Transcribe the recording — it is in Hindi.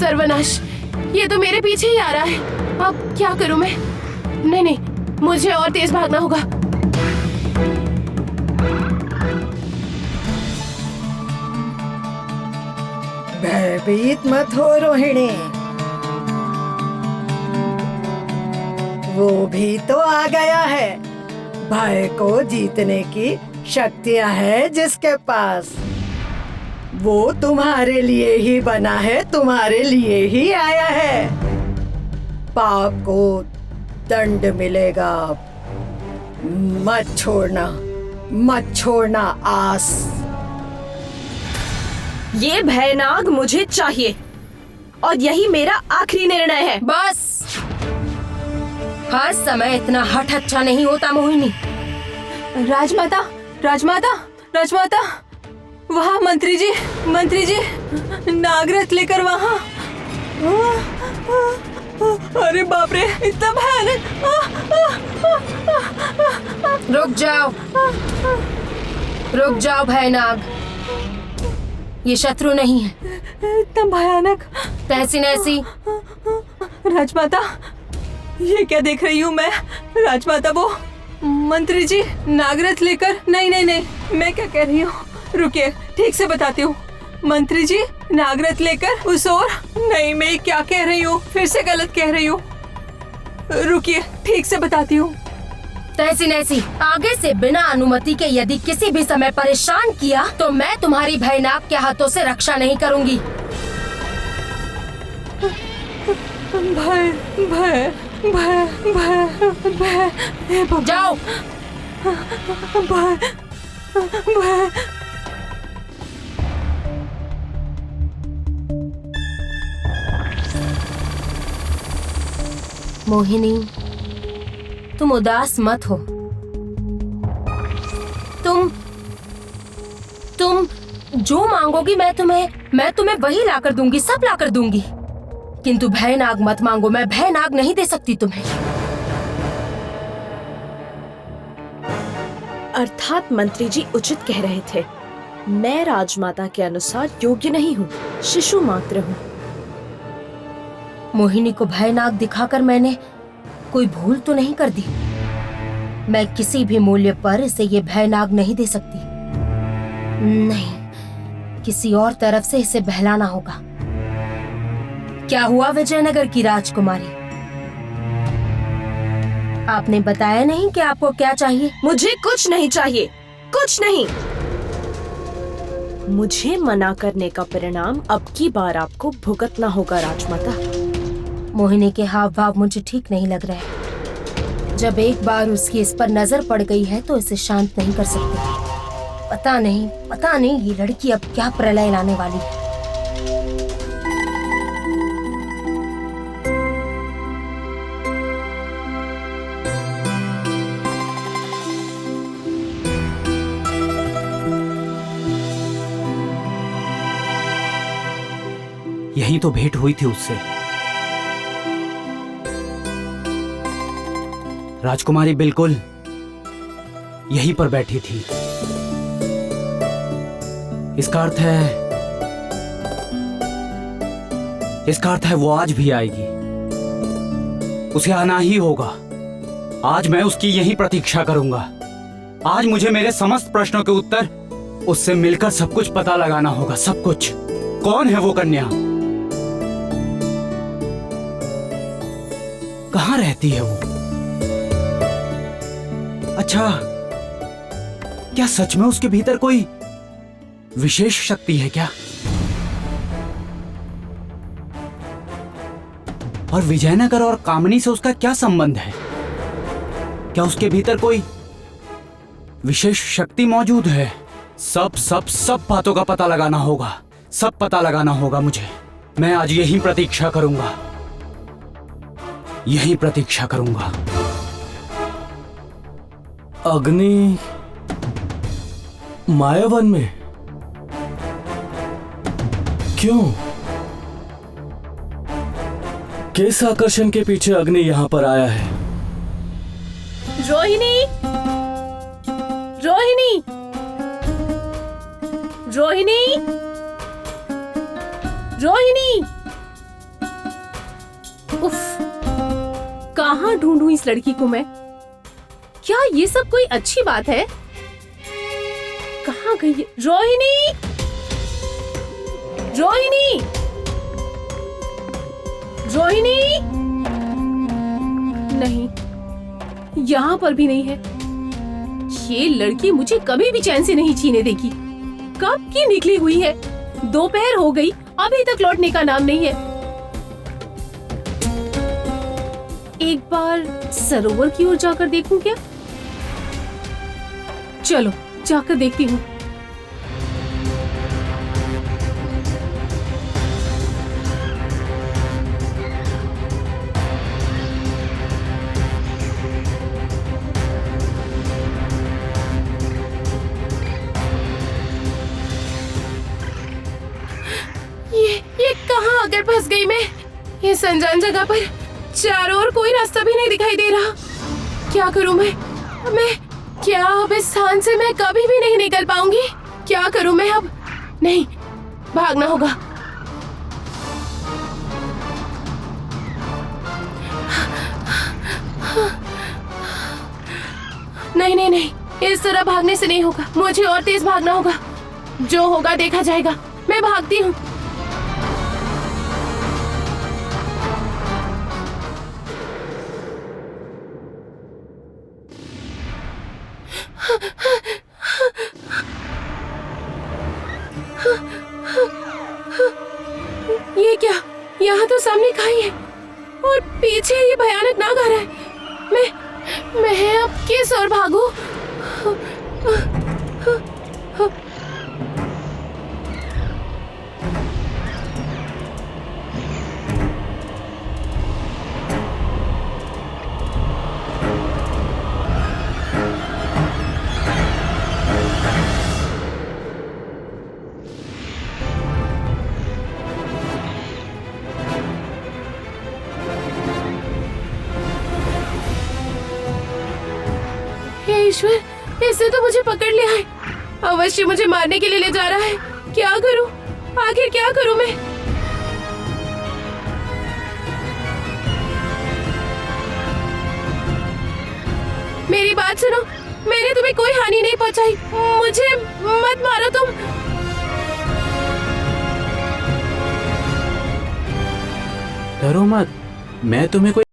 सर्वनाश, ये तो मेरे पीछे ही आ रहा है। अब क्या करूं मैं? नहीं नहीं, मुझे और तेज भागना होगा। भयभीत मत हो रोहिणी, वो भी तो आ गया है। भय को जीतने की शक्तियां हैं जिसके पास, वो तुम्हारे लिए ही बना है, तुम्हारे लिए ही आया है। पाप को दंड मिलेगा, मत छोड़ना, मत छोड़ना आस। ये भयनाग मुझे चाहिए और यही मेरा आखिरी निर्णय है। बस, हर समय इतना हठ अच्छा नहीं होता मोहिनी। राजमाता, राजमाता, राजमाता, वहाँ मंत्री जी, नागरथ लेकर वहाँ। अरे बाप रे, इतना भयानक। रुक जाओ भयनाग, ये शत्रु नहीं है। इतना भयानक। तहसीन ऐसी। राजमाता, ये क्या देख रही हूँ मैं? राजमाता, वो मंत्री जी नागरथ लेकर। नहीं नहीं नहीं, मैं क्या कह रही हूँ, रुकिए, ठीक से बताती हूँ। मंत्री जी नागरथ लेकर उस ओर। नहीं, मैं क्या कह रही हूँ, फिर से गलत कह रही हूँ। रुकिए, ठीक से बताती हूँ। तहसीन ऐसी, आगे से बिना अनुमति के यदि किसी भी समय परेशान किया तो मैं तुम्हारी भयनाग के हाथों से रक्षा नहीं करूंगी। भय भय भय भय भय, जाओ। भय भय। मोहिनी, तुम उदास मत हो। तुम जो मांगोगी मैं तुम्हें वही लाकर दूंगी, सब लाकर दूंगी। किंतु भयनाग मत मांगो, मैं भयनाग नहीं दे सकती तुम्हें। अर्थात मंत्री जी उचित कह रहे थे। मैं राजमाता के अनुसार योग्य नहीं हूँ, शिशु मात्र हूँ। मोहिनी को भयनाग दिखाकर मैंने कोई भूल तो नहीं कर दी। मैं किसी भी मूल्य पर इसे ये भयनाग नहीं दे सकती। नहीं, किसी और तरफ से इसे बहलाना होगा। क्या हुआ विजयनगर की राजकुमारी? आपने बताया नहीं कि आपको क्या चाहिए? मुझे कुछ नहीं चाहिए, कुछ नहीं। मुझे मना करने का परिणाम अब की बार आपको भुगतना होगा राजमाता। मोहिनी के हाव भाव मुझे ठीक नहीं लग रहे। जब एक बार उसकी इस पर नजर पड़ गई है तो इसे शांत नहीं कर सकती। पता नहीं ये लड़की अब क्या प्रलय लाने वाली है। यही तो भेंट हुई थी उससे। राजकुमारी बिल्कुल यहीं पर बैठी थी। इसका अर्थ है वो आज भी आएगी। उसे आना ही होगा। आज मैं उसकी यही प्रतीक्षा करूंगा। आज मुझे मेरे समस्त प्रश्नों के उत्तर उससे मिलकर सब कुछ पता लगाना होगा, सब कुछ। कौन है वो कन्या? कहाँ रहती है वो? अच्छा, क्या सच में उसके भीतर कोई विशेष शक्ति है क्या? और विजयनगर और कामनी से उसका क्या संबंध है? क्या उसके भीतर कोई विशेष शक्ति मौजूद है? सब बातों का पता लगाना होगा, सब पता लगाना होगा मुझे। मैं आज यही प्रतीक्षा करूंगा, यही प्रतीक्षा करूंगा। अग्नि मायावन में क्यों? किस आकर्षण के पीछे अग्नि यहाँ पर आया है? रोहिणी, रोहिणी, रोहिणी, रोहिणी, उफ, कहाँ ढूंढूं इस लड़की को मैं? क्या ये सब कोई अच्छी बात है? कहाँ गई है? रोहिणी, रोहिणी, रोहिणी, नहीं, यहाँ पर भी नहीं है। ये लड़की मुझे कभी भी चैन से नहीं जीने देगी। कब की निकली हुई है? दोपहर हो गई, अभी तक लौटने का नाम नहीं है। एक बार सरोवर की ओर जाकर देखूं क्या? चलो जाकर देखती हूँ। ये कहाँ आकर फंस गई मैं? ये अनजान जगह पर चारों ओर कोई रास्ता भी नहीं दिखाई दे रहा। क्या करूं मैं क्या अब इस स्थान से मैं कभी भी नहीं निकल पाऊंगी? क्या करूं मैं अब? नहीं, भागना होगा। नहीं नहीं नहीं, इस तरह भागने से नहीं होगा। मुझे और तेज भागना होगा। जो होगा देखा जाएगा। मैं भागती हूँ। ये क्या? यहाँ तो सामने खाई है और पीछे ये भयानक नाग आ रहा है। मैं अब किस ओर भागूं? ईश्वर, इससे तो मुझे पकड़ लिया है। अवश्य मुझे मारने के लिए ले जा रहा है। क्या करूं? आखिर क्या करूं मैं? मेरी बात सुनो, मैंने तुम्हें कोई हानि नहीं पहुंचाई। मुझे मत मारो तुम। डरो मत, मैं तुम्हें कोई